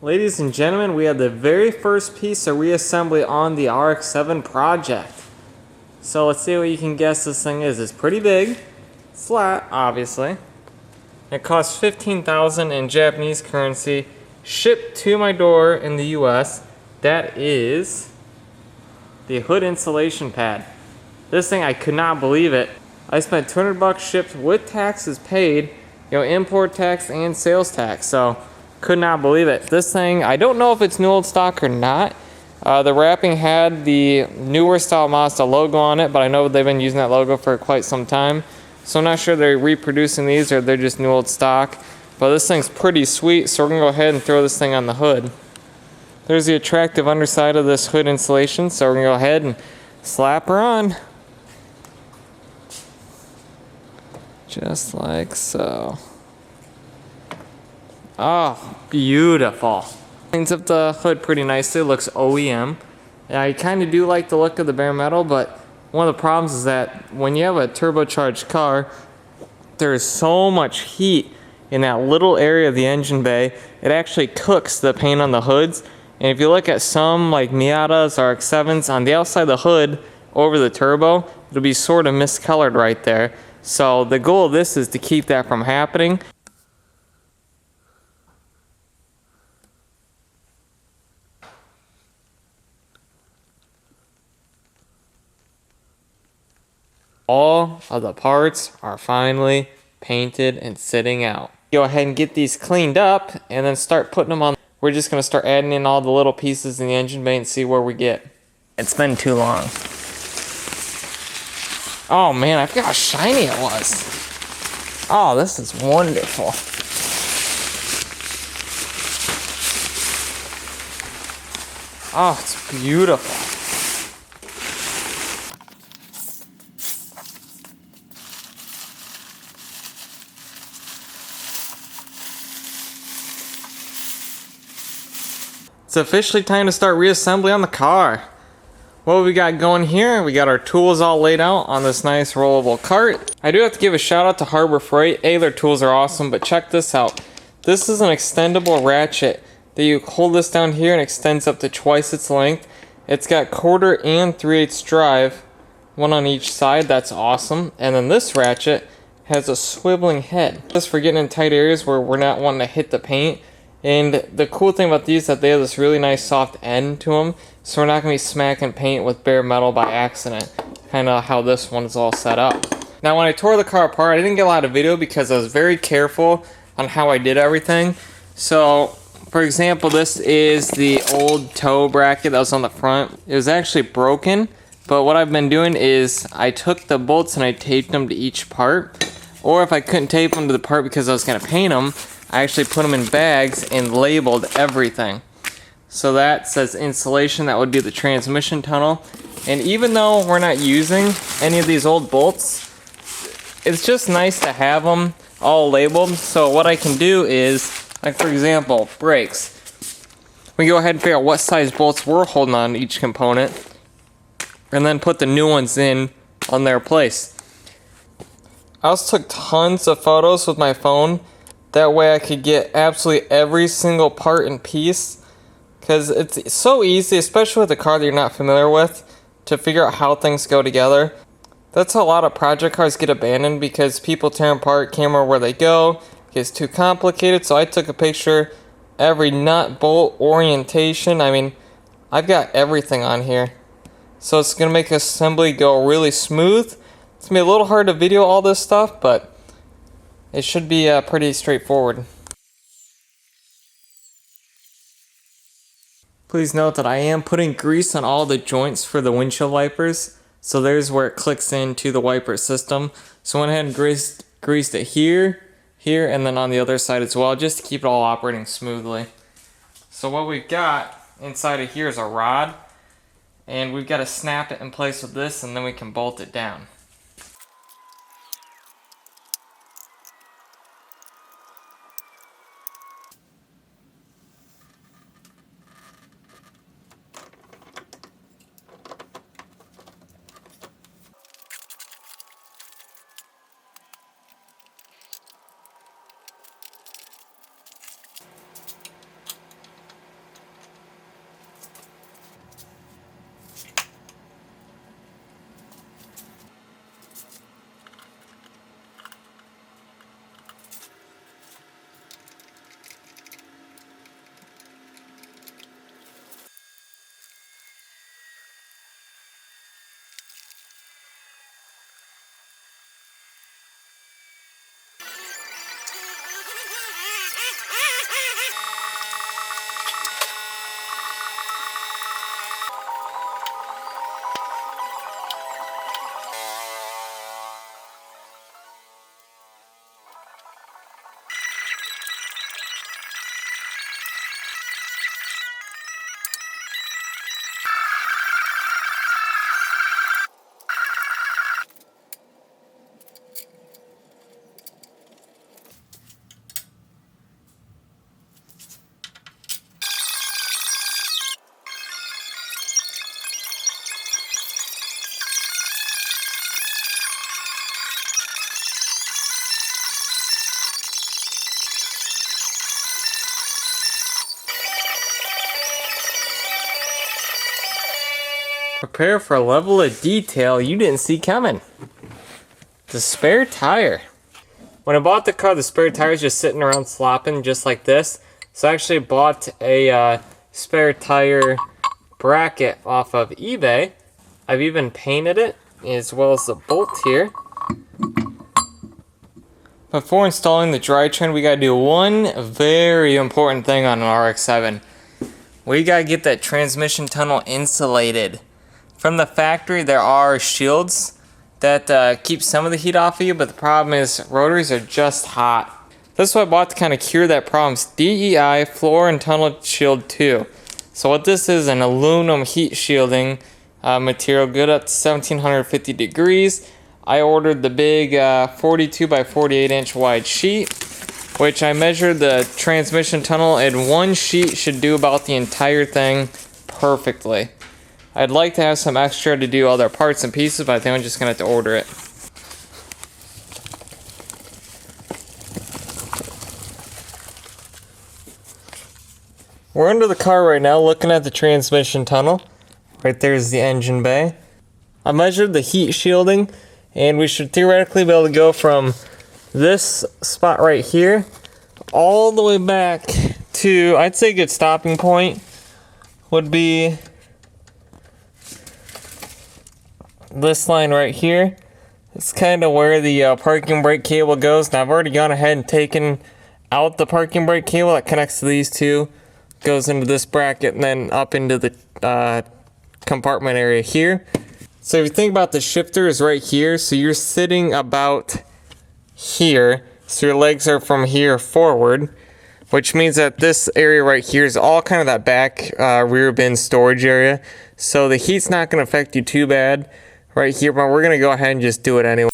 Ladies and gentlemen, we have the very first piece of reassembly on the RX7 project. So let's see what you can guess this thing is. It's pretty big, flat, obviously. It costs $15,000 in Japanese currency, shipped to my door in the US. That is the hood insulation pad. This thing, I could not believe it. I spent $200 shipped with taxes paid, import tax and sales tax. So could not believe it. This thing, I don't know if it's new old stock or not. The wrapping had the newer style Mazda logo on it, but I know they've been using that logo for quite some time. So I'm not sure they're reproducing these or they're just new old stock. But this thing's pretty sweet, so we're gonna go ahead and throw this thing on the hood. There's the attractive underside of this hood insulation, so we're gonna go ahead and slap her on. Just like so. Oh, beautiful. Cleans up the hood pretty nicely, looks OEM. And I kind of do like the look of the bare metal, but one of the problems is that when you have a turbocharged car, there is so much heat in that little area of the engine bay, it actually cooks the paint on the hoods. And if you look at some like Miatas or RX7s, on the outside of the hood over the turbo, it'll be sort of miscolored right there. So the goal of this is to keep that from happening. All of the parts are finally painted and sitting out. Go ahead and get these cleaned up and then start putting them on. We're just going to start adding in all the little pieces in the engine bay and see where we get. It's been too long. Oh man, I forgot how shiny it was. Oh, this is wonderful. Oh, it's beautiful. It's officially time to start reassembly on the car. What we got going here, we got our tools all laid out on this nice rollable cart. I do have to give a shout out to Harbor Freight. Their tools are awesome, but check this out. This is an extendable ratchet that you hold this down here and extends up to twice its length. It's got 1/4 and 3/8 drive, one on each side. That's awesome. And then this ratchet has a swiveling head. Just for getting in tight areas where we're not wanting to hit the paint. And the cool thing about these is that they have this really nice soft end to them, so we're not going to be smacking paint with bare metal by accident, kind of how this one is all set up. Now when I tore the car apart, I didn't get a lot of video because I was very careful on how I did everything. So for example, this is the old toe bracket that was on the front. It was actually broken, but what I've been doing is I took the bolts and I taped them to each part, or if I couldn't tape them to the part because I was going to paint them, I actually put them in bags and labeled everything. So that says insulation, that would be the transmission tunnel. And even though we're not using any of these old bolts, it's just nice to have them all labeled. So what I can do is, like for example, brakes. We go ahead and figure out what size bolts we're holding on to each component, and then put the new ones in on their place. I also took tons of photos with my phone. That way I could get absolutely every single part and piece, because it's so easy, especially with a car that you're not familiar with, to figure out how things go together. That's how a lot of project cars get abandoned, because people tear apart, can't remember where they go, it gets too complicated. So I took a picture, every nut, bolt, orientation. I mean, I've got everything on here. So it's going to make assembly go really smooth. It's going to be a little hard to video all this stuff, but it should be pretty straightforward. Please note that I am putting grease on all the joints for the windshield wipers. So there's where it clicks into the wiper system. So I went ahead and greased it here, and then on the other side as well, just to keep it all operating smoothly. So what we've got inside of here is a rod, and we've got to snap it in place with this, and then we can bolt it down. Prepare for a level of detail you didn't see coming. The spare tire. When I bought the car, the spare tire is just sitting around slopping just like this. So I actually bought a spare tire bracket off of eBay. I've even painted it as well as the bolt here. Before installing the drivetrain, we gotta do one very important thing on an RX7. We gotta get that transmission tunnel insulated. From the factory, there are shields that keep some of the heat off of you, but the problem is rotors are just hot. This is what I bought to kind of cure that problem. It's DEI Floor and Tunnel Shield 2. So what this is, an aluminum heat shielding material, good up to 1750 degrees. I ordered the big 42 by 48 inch wide sheet, which I measured the transmission tunnel, and one sheet should do about the entire thing perfectly. I'd like to have some extra to do other parts and pieces, but I think I'm just going to have to order it. We're under the car right now looking at the transmission tunnel. Right there's the engine bay. I measured the heat shielding, and we should theoretically be able to go from this spot right here all the way back to, I'd say a good stopping point would be this line right here. It's kind of where the parking brake cable goes. Now I've already gone ahead and taken out the parking brake cable that connects to these two, goes into this bracket, and then up into the compartment area here. So if you think about the shifter is right here, so you're sitting about here, so your legs are from here forward, which means that this area right here is all kind of that back rear bin storage area. So the heat's not going to affect you too bad right here, but we're going to go ahead and just do it anyway.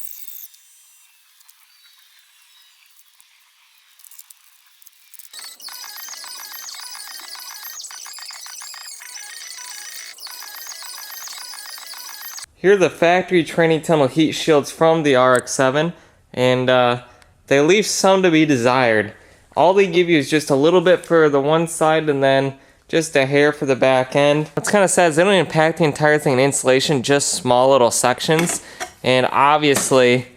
Here are the factory training tunnel heat shields from the RX7, and they leave some to be desired. All they give you is just a little bit for the one side and then just a hair for the back end. What's kind of sad is they don't even pack the entire thing in insulation, just small little sections, and obviously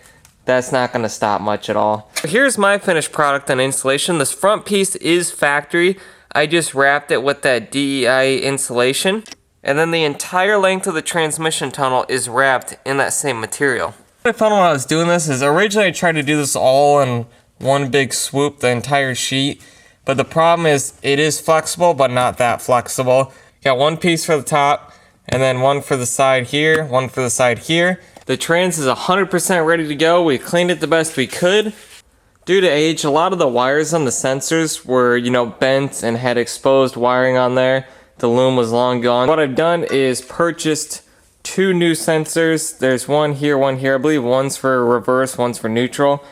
that's not going to stop much at all. Here's my finished product on insulation. This front piece is factory. I just wrapped it with that DEI insulation. And then the entire length of the transmission tunnel is wrapped in that same material. What I found when I was doing this is originally I tried to do this all in one big swoop, the entire sheet. But the problem is it is flexible, but not that flexible. Got one piece for the top, and then one for the side here, one for the side here. The trans is 100% ready to go. We cleaned it the best we could. Due to age, a lot of the wires on the sensors were, bent and had exposed wiring on there. The loom was long gone. What I've done is purchased two new sensors. There's one here. I believe one's for reverse, one's for neutral.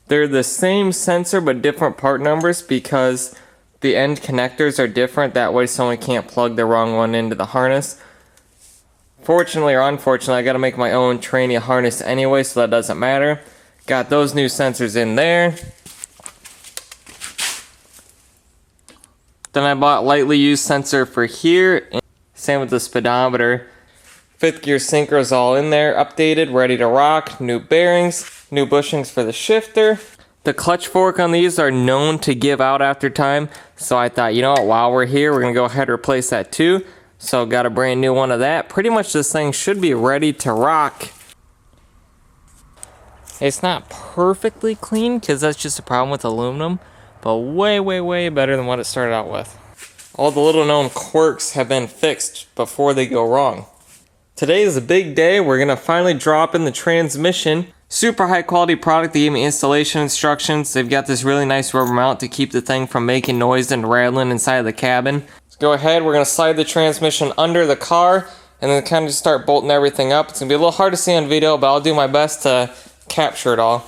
They're the same sensor but different part numbers because the end connectors are different. That way someone can't plug the wrong one into the harness. Fortunately or unfortunately, I gotta make my own trainee harness anyway, so that doesn't matter. Got those new sensors in there. Then I bought lightly used sensor for here. Same with the speedometer. 5th gear synchro is all in there, updated, ready to rock. New bearings, new bushings for the shifter. The clutch fork on these are known to give out after time. So I thought, you know what, while we're here, we're gonna go ahead and replace that too. So got a brand new one of that. Pretty much this thing should be ready to rock. It's not perfectly clean because that's just a problem with aluminum, but way, way, way better than what it started out with. All the little known quirks have been fixed before they go wrong. Today is a big day. We're gonna finally drop in the transmission. Super high quality product. They gave me installation instructions. They've got this really nice rubber mount to keep the thing from making noise and rattling inside of the cabin. Let's go ahead. We're gonna slide the transmission under the car and then kind of just start bolting everything up. It's gonna be a little hard to see on video, but I'll do my best to capture it all.